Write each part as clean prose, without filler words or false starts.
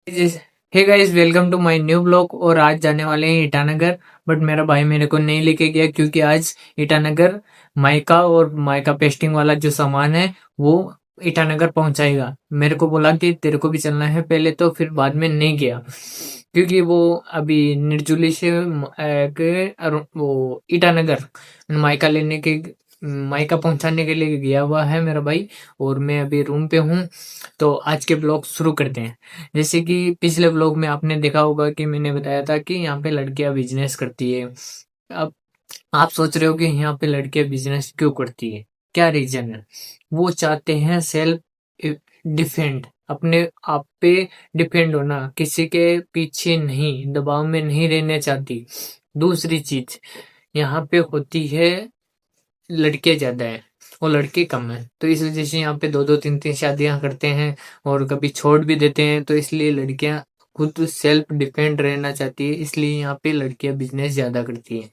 Hey guys, welcome to my new blog. और आज जाने वाले हैं ईटानगर। बट मेरा भाई मेरे को नहीं लेके गया क्योंकि आज ईटानगर माइका और माइका पेस्टिंग वाला जो सामान है वो ईटानगर पहुंचाएगा। मेरे को बोला कि तेरे को भी चलना है पहले, तो फिर बाद में नहीं गया क्योंकि वो अभी निर्जुली से वो ईटानगर माइका लेने के माइका पहुंचाने के लिए गया हुआ है मेरा भाई। और मैं अभी रूम पे हूँ। तो आज के ब्लॉग शुरू करते हैं। जैसे कि पिछले व्लॉग में आपने देखा होगा कि मैंने बताया था कि यहाँ पे लड़कियां बिजनेस करती है। अब आप सोच रहे हो कि यहाँ पे लड़कियां बिजनेस क्यों करती है, क्या रीजन है। वो चाहते हैं सेल्फ डिफेंड, अपने आप पे डिपेंड होना, किसी के पीछे नहीं, दबाव में नहीं रहना चाहती। दूसरी चीज यहाँ पे होती है, लड़के ज्यादा है और लड़के कम है, तो इस वजह से यहाँ पे दो दो तीन तीन शादियां करते हैं और कभी छोड़ भी देते हैं। तो इसलिए लड़कियां खुद सेल्फ डिपेंड रहना चाहती है, इसलिए यहाँ पे लड़कियां बिजनेस ज्यादा करती है।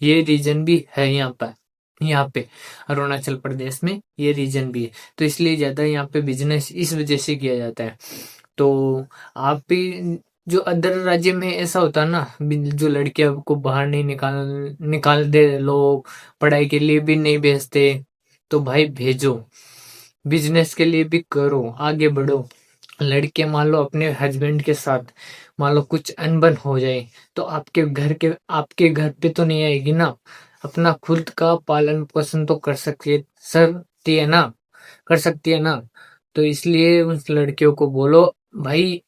ये रीजन भी है यहाँ पे अरुणाचल प्रदेश में ये रीजन भी है। तो इसलिए ज्यादा यहाँ पे बिजनेस इस वजह से किया जाता है। तो आप भी, जो अदर राज्य में ऐसा होता है ना, जो लड़कियों को बाहर नहीं निकाल दे लोग, पढ़ाई के लिए भी नहीं भेजते, तो भाई भेजो, बिजनेस के लिए भी करो, आगे बढ़ो। लड़के मान लो अपने हस्बैंड के साथ मान लो कुछ अनबन हो जाए, तो आपके घर पे तो नहीं आएगी ना। अपना खुद का पालन पोषण तो कर सकती है ना। तो इसलिए उस लड़कियों को बोलो भाई,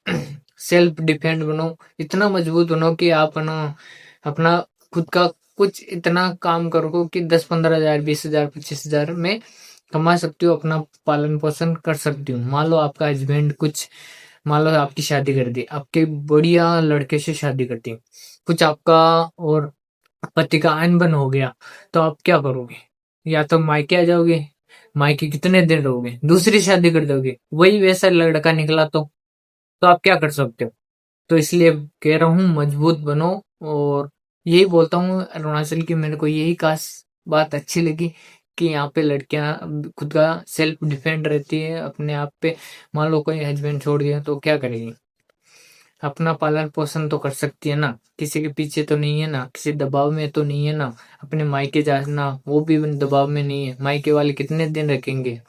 सेल्फ डिपेंड बनो, इतना मजबूत बनो कि आप ना अपना खुद का कुछ इतना काम करो कि 10-15 हजार, 20 हजार, 25 हजार में कमा सकती हो, अपना पालन पोषण कर सकती हूँ। मान लो आपका हस्बैंड कुछ, मान लो आपकी शादी कर दी, आपके बढ़िया लड़के से शादी कर दी, कुछ आपका और पति का अनबन हो गया, तो आप क्या करोगे? या तो मायके आ जाओगे, मायके कितने दिन रहोगे, दूसरी शादी कर दोगे, वही वैसा लड़का निकला तो आप क्या कर सकते हो? तो इसलिए कह रहा हूँ मजबूत बनो। और यही बोलता हूँ, अरुणाचल की मेरे को यही खास बात अच्छी लगी कि यहाँ पे लड़कियां खुद का सेल्फ डिफेंड रहती है अपने आप पे। मान लो कोई हस्बैंड छोड़ दिया तो क्या करेगी, अपना पालन पोषण तो कर सकती है ना, किसी के पीछे तो नहीं है ना, किसी दबाव में तो नहीं है ना। अपने मायके जाना वो भी दबाव में नहीं है। मायके वाले कितने दिन रखेंगे,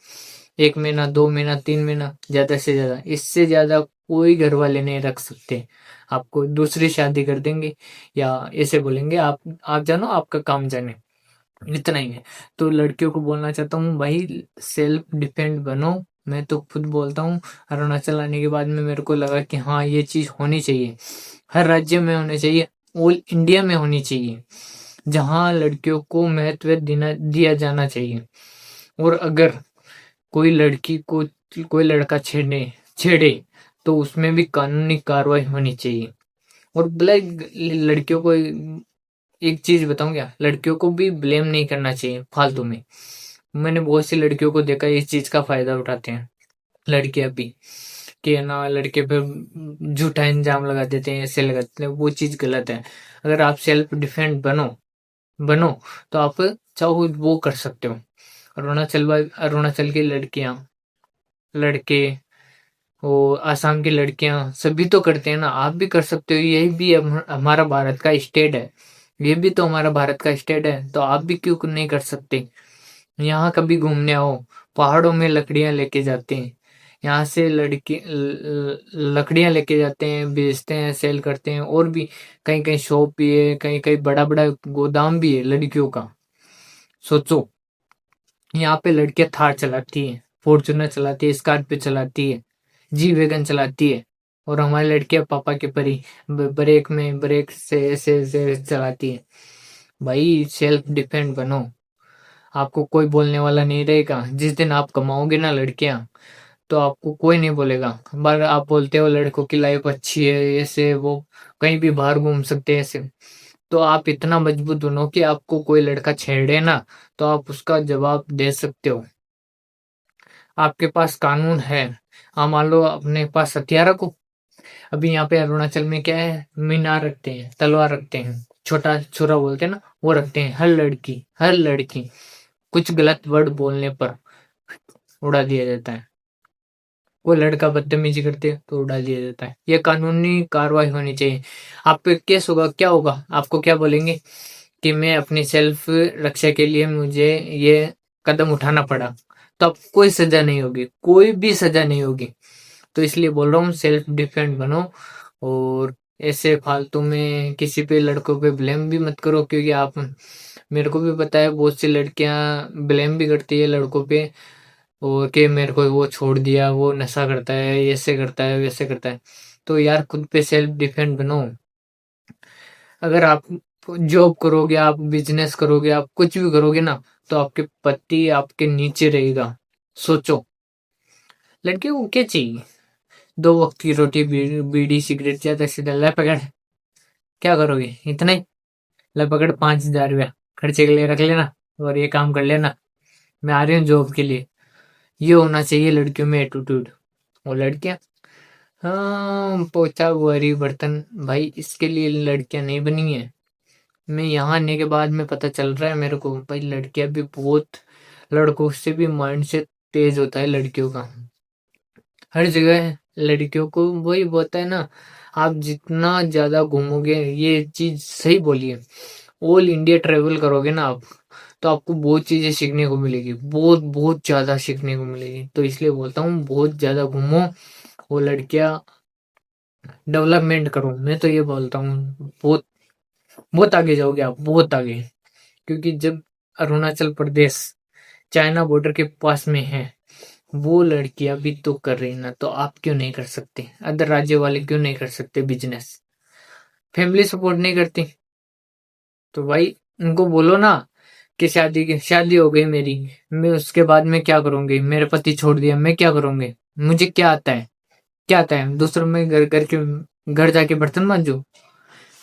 1 महीना, 2 महीना, 3 महीना, ज्यादा से ज्यादा, इससे ज्यादा कोई घर वाले नहीं रख सकते। आपको दूसरी शादी कर देंगे या ऐसे बोलेंगे आप जानो, आपका काम जाने, इतना ही है। तो लड़कियों को बोलना चाहता हूँ भाई, सेल्फ डिपेंड बनो। मैं तो खुद बोलता हूँ, अरुणाचल आने के बाद में मेरे को लगा कि हाँ, ये चीज होनी चाहिए, हर राज्य में होनी चाहिए, ऑल इंडिया में होनी चाहिए, जहाँ लड़कियों को महत्व देना दिया जाना चाहिए। और अगर कोई लड़की को कोई लड़का छेड़े तो उसमें भी कानूनी कार्रवाई होनी चाहिए। और ब्लैक लड़कियों को एक चीज बताऊं क्या, लड़कियों को भी ब्लेम नहीं करना चाहिए फालतू में। मैंने बहुत सी लड़कियों को देखा है इस चीज का फायदा उठाते हैं लड़कियां भी, कि है ना, लड़के पे झूठा इल्जाम लगा देते हैं, ऐसे लगा देते हैं, वो चीज गलत है। अगर आप सेल्फ डिफेंड बनो तो आप चाहो वो कर सकते हो। अरुणाचल की लड़कियां, लड़के, वो आसाम की लड़कियां, सभी तो करते हैं ना, आप भी कर सकते हो। यही भी हमारा भारत का स्टेट है, ये भी तो हमारा भारत का स्टेट है, तो आप भी क्यों नहीं कर सकते? यहाँ कभी घूमने आओ, पहाड़ों में लकड़ियां लेके जाते हैं, यहाँ से लकड़ियां लेके जाते हैं, बेचते हैं, सेल करते हैं। और भी कहीं कहीं शॉप भी है, कहीं कहीं बड़ा बड़ा गोदाम भी है लड़कियों का। सोचो, यहाँ पे लड़कियां थार चलाती है, फॉर्च्यूनर चलाती है, स्कॉर्पियो चलाती है, जी वैगन चलाती है। और हमारी लड़कियां पापा के परी ब्रेक से ऐसे चलाती है। भाई सेल्फ डिपेंड बनो, आपको कोई बोलने वाला नहीं रहेगा। जिस दिन आप कमाओगे ना लड़कियां, तो आपको कोई नहीं बोलेगा। पर आप बोलते हो लड़कों की लाइफ अच्छी है, ऐसे वो कहीं भी बाहर घूम सकते हैं ऐसे, तो आप इतना मजबूत बनो कि आपको कोई लड़का छेड़े ना, तो आप उसका जवाब दे सकते हो। आपके पास कानून है। हाँ, मान लो अपने पास हथियार रखो। अभी यहाँ पे अरुणाचल में क्या है, मीनार रखते हैं, तलवार रखते हैं, छोटा छुरा बोलते हैं ना, वो रखते हैं। हर लड़की कुछ गलत वर्ड बोलने पर उड़ा दिया जाता है। कोई लड़का बदतमीजी करते है तो उड़ा दिया जाता है। ये कानूनी कार्रवाई होनी चाहिए। आप पे केस होगा, क्या होगा, आपको क्या बोलेंगे कि मैं अपनी सेल्फ रक्षा के लिए मुझे ये कदम उठाना पड़ा, तो अब कोई सजा नहीं होगी, कोई भी सजा नहीं होगी। तो इसलिए बोल रहा हूँ सेल्फ डिफेंड बनो। और ऐसे फालतू में किसी पे लड़कों पे ब्लेम भी मत करो, क्योंकि आप, मेरे को भी पता है बहुत सी लड़कियां ब्लेम भी करती है लड़कों पे, और कि मेरे को वो छोड़ दिया, वो नशा करता है, ऐसे करता है, वैसे करता है। तो यार खुद पे सेल्फ डिफेंड बनो। अगर आप जॉब करोगे, आप बिजनेस करोगे, आप कुछ भी करोगे ना, तो आपके पति आपके नीचे रहेगा। सोचो, लड़के को क्या चाहिए? 2 वक्त की रोटी, बीड़ी सिगरेट, ज्यादा से ज्यादा पकड़। क्या करोगे इतना ही? ले पकड़ 5,000 रुपया खर्चे के लिए रख लेना, और ये काम कर लेना, मैं आ रही हूँ जॉब के लिए। ये होना चाहिए लड़कियों में एटीट्यूड। और लड़कियां, हाँ, पोछा बुआरी बर्तन, भाई इसके लिए लड़कियां नहीं बनी है। मैं यहाँ आने के बाद में पता चल रहा है मेरे को, भाई लड़कियां भी बहुत, लड़कों से भी माइंड से तेज होता है लड़कियों का। हर जगह लड़कियों को वही होता है ना, आप जितना ज्यादा घूमोगे, ये चीज सही बोली है, ऑल इंडिया ट्रेवल करोगे ना आप, तो आपको बहुत चीजें सीखने को मिलेगी, बहुत बहुत ज्यादा सीखने को मिलेगी। तो इसलिए बोलता हूँ बहुत ज्यादा घूमो, वो लड़कियां डेवलपमेंट करो। मैं तो ये बोलता हूँ बहुत बहुत आगे जाओगे आप, बहुत आगे। क्योंकि जब अरुणाचल प्रदेश चाइना बॉर्डर के पास में है, वो लड़कियां भी तो कर रही ना, तो आप क्यों नहीं कर सकते? अदर राज्य वाले क्यों नहीं कर सकते बिजनेस? फैमिली सपोर्ट नहीं करती, तो भाई उनको बोलो ना कि शादी हो गई मेरी, मैं उसके बाद में क्या करूंगी? मेरे पति छोड़ दिया, मैं क्या करूंगी? मुझे क्या आता है? क्या आता है? दूसरों में घर जाके बर्तन मांजू?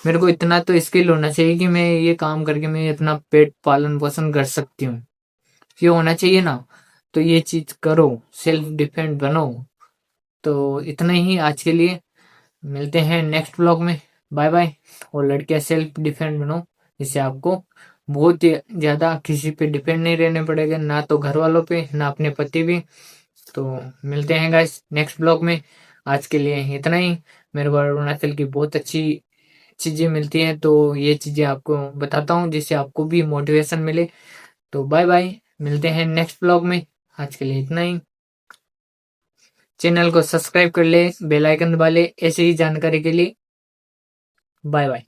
मेरे को इतना तो स्किल होना चाहिए कि मैं ये काम करके मैं अपना पेट पालन पोषण कर सकती हूँ। ये होना चाहिए ना। तो ये चीज करो, सेल्फ डिपेंड बनो। तो इतना ही आज के लिए, मिलते हैं नेक्स्ट ब्लॉग में। Bye bye. और लड़कियां सेल्फ डिपेंड बनो, जिससे आपको बहुत ही ज्यादा किसी पे डिपेंड नहीं रहने पड़ेगा, ना तो घर वालों पे, ना अपने पति भी। तो मिलते हैं गाइस नेक्स्ट ब्लॉग में। आज के लिए इतना ही। मेरे को अरुणाचल की बहुत अच्छी चीजें मिलती हैं, तो ये चीजें आपको बताता हूँ जिससे आपको भी मोटिवेशन मिले। तो बाय बाय, मिलते हैं नेक्स्ट ब्लॉग में। आज के लिए इतना ही। चैनल को सब्सक्राइब कर ले, बेल आइकन दबा ले ऐसे ही जानकारी के लिए। Bye bye.